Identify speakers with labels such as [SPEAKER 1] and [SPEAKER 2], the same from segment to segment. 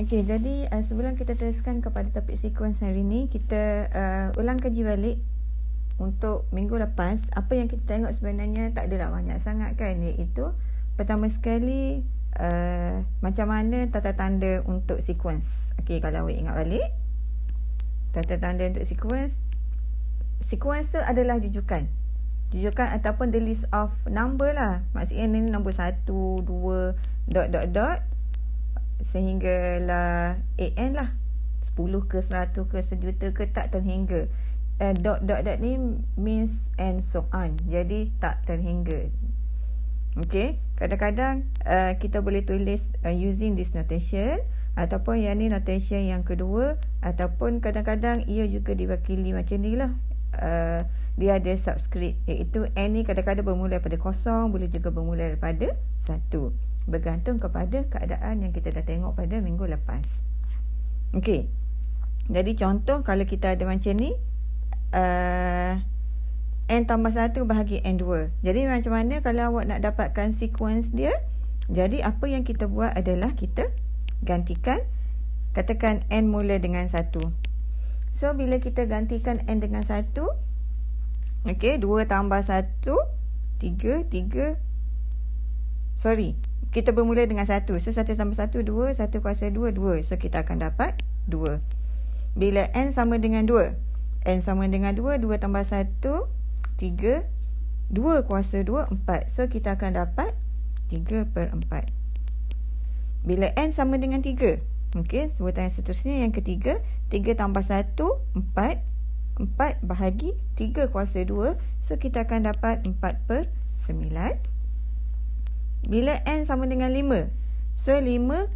[SPEAKER 1] Okey, jadi sebelum kita teruskan kepada topik sequence hari ni, kita ulang kaji balik untuk minggu lepas. Apa yang kita tengok sebenarnya tak adalah banyak sangat kan, iaitu pertama sekali macam mana tata tanda untuk sequence. Okey, kalau awak ingat balik, tata tanda untuk sequence tu adalah jujukan ataupun the list of number lah. Maksudnya ni nombor 1, 2, dot sehinggalah AN lah, 10 ke 100 ke sejuta ke, tak terhingga. Dot ni means and so on, jadi tak terhingga. Okay, kadang-kadang kita boleh tulis using this notation, ataupun yang ni notation yang kedua, ataupun kadang-kadang ia juga diwakili macam ni lah. Dia ada subscript, iaitu N ni kadang-kadang bermula daripada 0, boleh juga bermula daripada 1, bergantung kepada keadaan yang kita dah tengok pada minggu lepas. Okey, jadi contoh kalau kita ada macam ni, N tambah 1 bahagi N2. Jadi macam mana kalau awak nak dapatkan sequence dia? Jadi apa yang kita buat adalah kita gantikan, katakan N mula dengan 1. So bila kita gantikan N dengan 1, okey, 2 tambah 1 3, kita bermula dengan 1. So 1 tambah 1 2, 1 kuasa 2 2. So kita akan dapat 2. Bila N sama dengan 2, N sama dengan 2, 2 tambah 1 3, 2 kuasa 2 4. So kita akan dapat 3/4. Bila N sama dengan 3, okey, sebutan yang seterusnya yang ketiga, 3 tambah 1 4, 4 bahagi 3 kuasa 2. So kita akan dapat 4/9. Bila N sama dengan 5, so 5,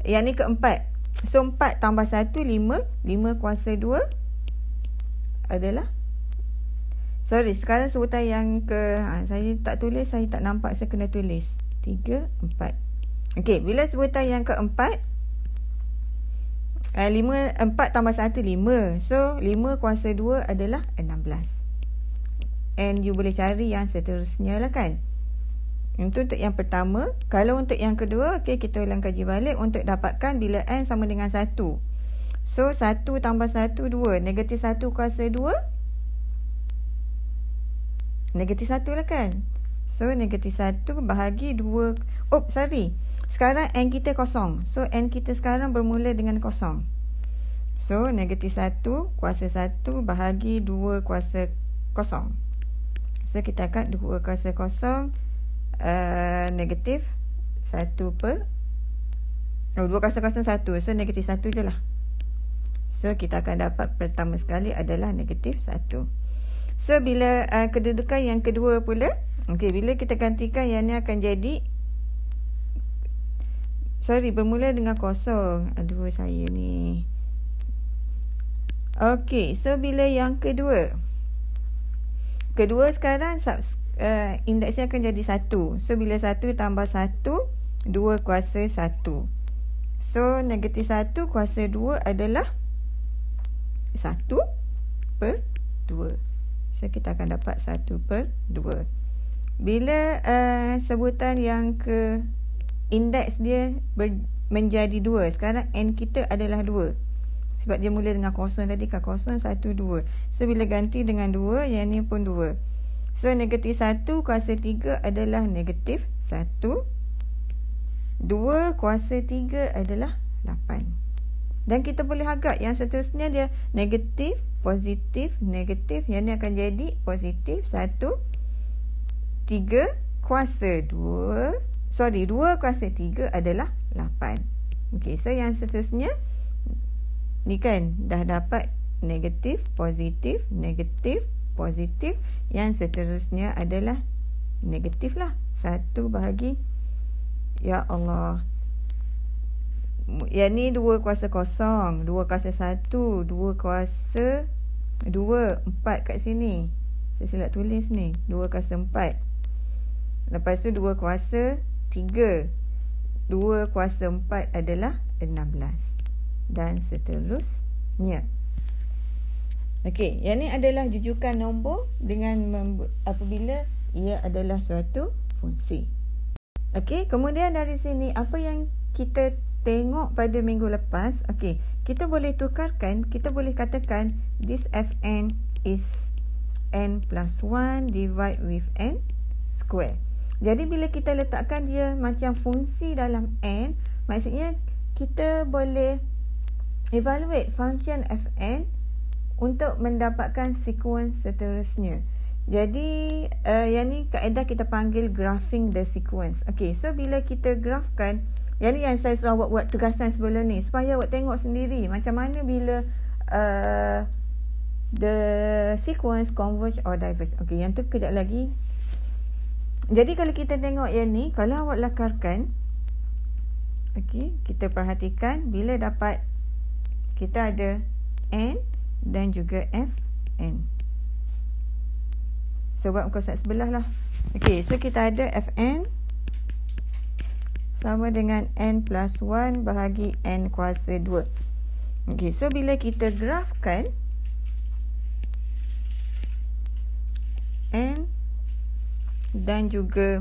[SPEAKER 1] yang ni keempat. So 4 tambah 1 5, 5 kuasa 2 adalah, sekarang sebutan yang ke, saya tak tulis, saya tak nampak, saya kena tulis 3 4. Okey, bila sebutan yang keempat, 4 tambah 1 5, so 5 kuasa 2 adalah 16. And you boleh cari yang seterusnya lah kan. Itu untuk yang pertama. Kalau untuk yang kedua, okey, kita ulang kaji balik untuk dapatkan bila N sama dengan 1. So 1 tambah 1 2, negatif 1 kuasa 2 negatif 1 lah kan. So negatif 1 bahagi 2. Sekarang N kita kosong. So N kita sekarang bermula dengan kosong. So negatif 1 kuasa 1 bahagi 2 kuasa kosong. So kita akan 2 kuasa kosong, negatif 1 per 2 kuasa kosong 1. So negatif 1 je lah. So kita akan dapat pertama sekali adalah negatif 1. So bila kedudukan yang kedua pula, okey, bila kita gantikan, yang ni akan jadi, bermula dengan kosong. Aduh, saya ni. Okey, so bila yang kedua sekarang indeksnya akan jadi 1. So bila 1 tambah 1 2 kuasa 1. So negatif 1 kuasa 2 adalah 1/2. So kita akan dapat 1/2. Bila sebutan yang ke indeks dia menjadi 2, sekarang N kita adalah 2. Sebab dia mula dengan kosong tadi kan, 0 1 2. So bila ganti dengan 2, yang ni pun 2. So negatif 1 kuasa 3 adalah negatif 1. 2 kuasa 3 adalah 8. Dan kita boleh agak yang seterusnya dia negatif, positif, negatif. Yang ni akan jadi positif 1. 3 kuasa 2 kuasa 3 adalah 8. Okey, so yang seterusnya ni kan dah dapat negatif, positif, negatif, positif. Yang seterusnya adalah negatif lah. 1 bahagi, ya Allah, yang ni 2 kuasa kosong, 2 kuasa 1, 2 kuasa 2, 4 kat sini. Saya silap tulis ni, 2 kuasa 4. Lepas tu 2 kuasa 3. 2 kuasa 4 adalah 16. Dan seterusnya. Okey, yang ni adalah jujukan nombor dengan apabila ia adalah suatu fungsi. Okey, kemudian dari sini apa yang kita tengok pada minggu lepas, okey, kita boleh tukarkan, kita boleh katakan this fn is n plus 1 divide with n square. Jadi bila kita letakkan dia macam fungsi dalam n, maksudnya kita boleh evaluate function fn untuk mendapatkan sequence seterusnya. Jadi yang ni kaedah kita panggil graphing the sequence. Okey, so bila kita graphkan, yang ni yang saya suruh awak buat tugasan sebelum ni, supaya awak tengok sendiri macam mana bila the sequence converge or diverge. Okey, yang tu kejap lagi. Jadi kalau kita tengok yang ni, kalau awak lakarkan, okey, kita perhatikan bila dapat, kita ada n dan juga fn. Sebab muka surat sebelah lah. Okey, so kita ada fn sama dengan n plus 1 bahagi n kuasa 2. Okey, so bila kita graphkan n dan juga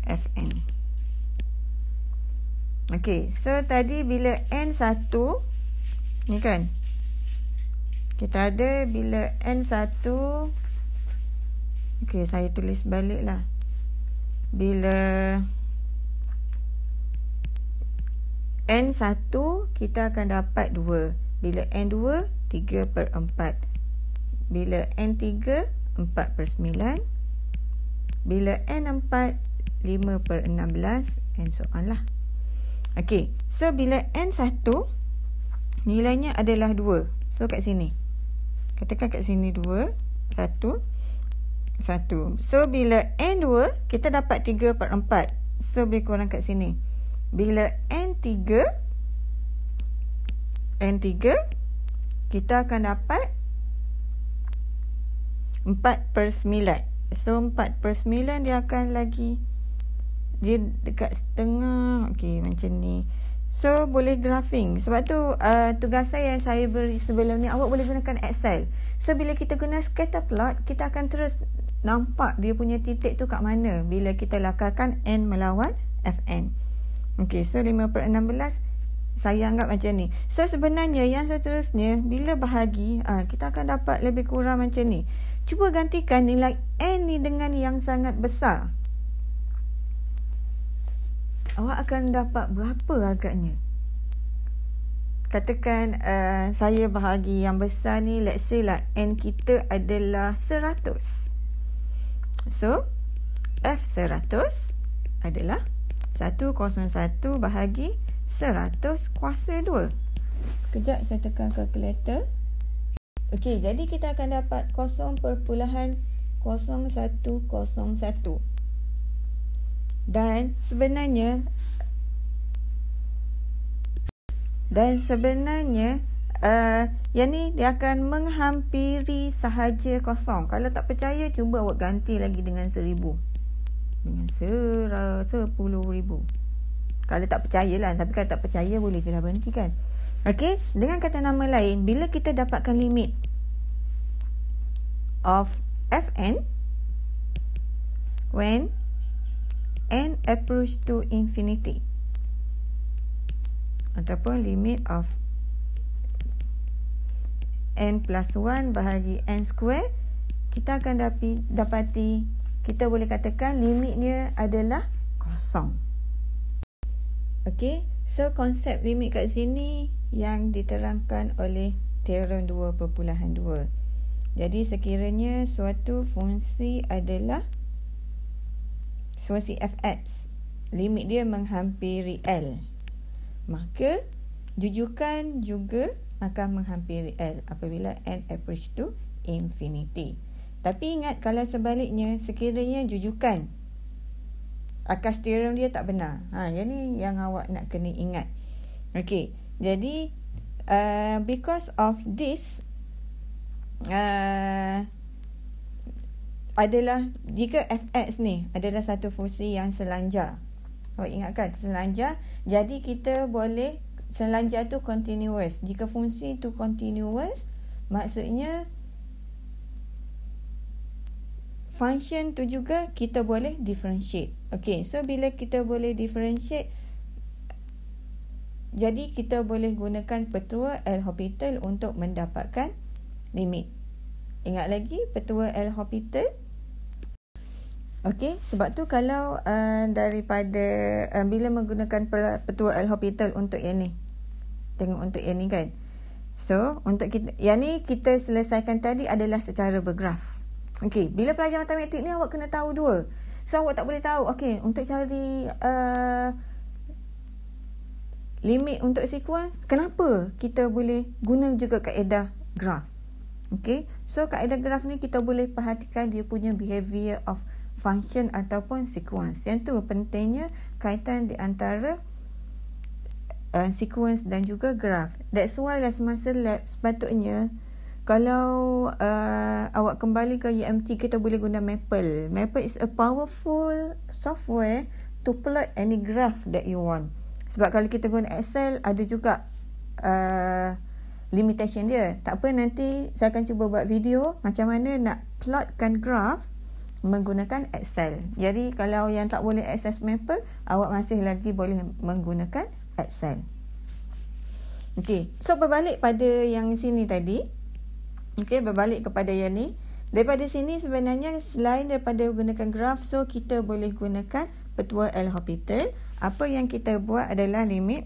[SPEAKER 1] fn. Okey, so tadi bila n1 ni kan, kita ada bila n1, okey, saya tulis balik lah. Bila n1 kita akan dapat 2. Bila n2 3/4. Bila n3 4/9. Bila n4 5/16, and so on lah. Okey, so bila n1 nilainya adalah 2. So kat sini, katakan kat sini 2, 1. So bila n2 kita dapat 3/4. So boleh kurang kat sini. Bila n3 kita akan dapat 4/9. So 4/9 dia akan lagi, dia dekat setengah. Okey, macam ni. So boleh graphing. Sebab tu tugasan yang saya beri sebelum ni, awak boleh gunakan Excel. So bila kita guna scatter plot, kita akan terus nampak dia punya titik tu kat mana bila kita lakarkan n melawan fn. Okey, so 5/16 saya anggap macam ni. So sebenarnya yang seterusnya bila bahagi, kita akan dapat lebih kurang macam ni. Cuba gantikan nilai n ni dengan yang sangat besar. Awak akan dapat berapa agaknya? Katakan saya bahagi yang besar ni, let's say lah n kita adalah 100. So F100 adalah 101 bahagi 100 kuasa 2. Sekejap saya tekan kalkulator. Okey, jadi kita akan dapat 0.0101. Dan sebenarnya yang ni dia akan menghampiri sahaja kosong. Kalau tak percaya, cuba awak ganti lagi dengan 1000. Dengan 10,000. Kalau tak percaya lah. Tapi kalau tak percaya, boleh je lah berhentikan. Okey, dengan kata nama lain, bila kita dapatkan limit of fn when n approach to infinity, ataupun limit of n plus 1 bahagi n square, kita akan dapati, kita boleh katakan limitnya adalah kosong. Okey, so konsep limit kat sini yang diterangkan oleh teorem 2.2. Jadi sekiranya suatu fungsi adalah fungsi fx, limit dia menghampiri L, maka jujukan juga akan menghampiri L apabila n approach to infinity. Tapi ingat, kalau sebaliknya, sekiranya jujukan akas teorem dia tak benar, yang ni yang awak nak kena ingat. Okey, jadi because of this adalah, jika fx ni adalah satu fungsi yang selanjar, awak ingatkan selanjar, jadi kita boleh, selanjar tu continuous. Jika fungsi tu continuous, maksudnya function tu juga kita boleh differentiate. Okey, so bila kita boleh differentiate, Jadi kita boleh gunakan petua L'Hopital untuk mendapatkan limit. Ingat lagi petua L'Hopital? Okey, sebab tu kalau daripada bila menggunakan petua L'Hopital untuk yang ni. Tengok untuk yang ni kan. So, untuk kita, yang ni kita selesaikan tadi adalah secara bergraf. Okey, bila pelajar matematik ni awak kena tahu dua. So, awak tak boleh tahu, okey, untuk cari limit untuk sequence, kenapa kita boleh guna juga kaedah graf. Okay, so kaedah graf ni kita boleh perhatikan dia punya behavior of function ataupun sequence. Yang tu pentingnya kaitan di antara sequence dan juga graf. That's why lah semasa lab sepatutnya kalau awak kembali ke UMT, kita boleh guna Maple. Maple is a powerful software to plot any graph that you want. Sebab kalau kita guna Excel ada juga limitation dia. Tak apa, nanti saya akan cuba buat video macam mana nak plotkan graph menggunakan Excel. Jadi kalau yang tak boleh access Maple, awak masih lagi boleh menggunakan Excel. Okey, so berbalik pada yang sini tadi. Okey, berbalik kepada yang ni. Daripada sini sebenarnya selain daripada gunakan graph, so kita boleh gunakan petua L'Hopital. Apa yang kita buat adalah limit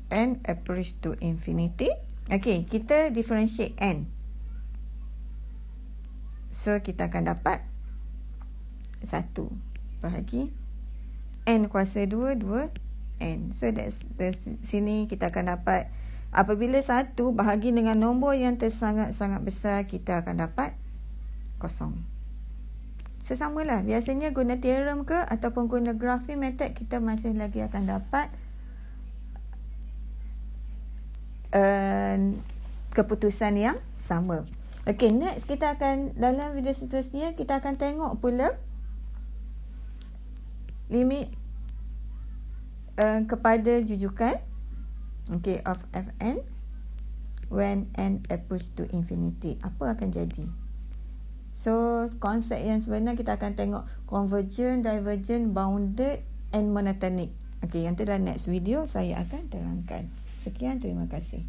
[SPEAKER 1] n approach to infinity. Okey, kita differentiate n. So, kita akan dapat 1 bahagi n kuasa 2 n. So, that's sini kita akan dapat apabila 1 bahagi dengan nombor yang tersangat-sangat besar, kita akan dapat 0. Sesamalah. Biasanya guna theorem ke ataupun guna graphing method, kita masih lagi akan dapat keputusan yang sama. Okay, next kita akan, dalam video seterusnya kita akan tengok pula limit kepada jujukan, okay, of Fn when n approach to infinity. Apa akan jadi? So, konsep yang sebenar kita akan tengok convergent, divergent, bounded and monotonic. Okay, yang tu dalam next video saya akan terangkan. Sekian, terima kasih.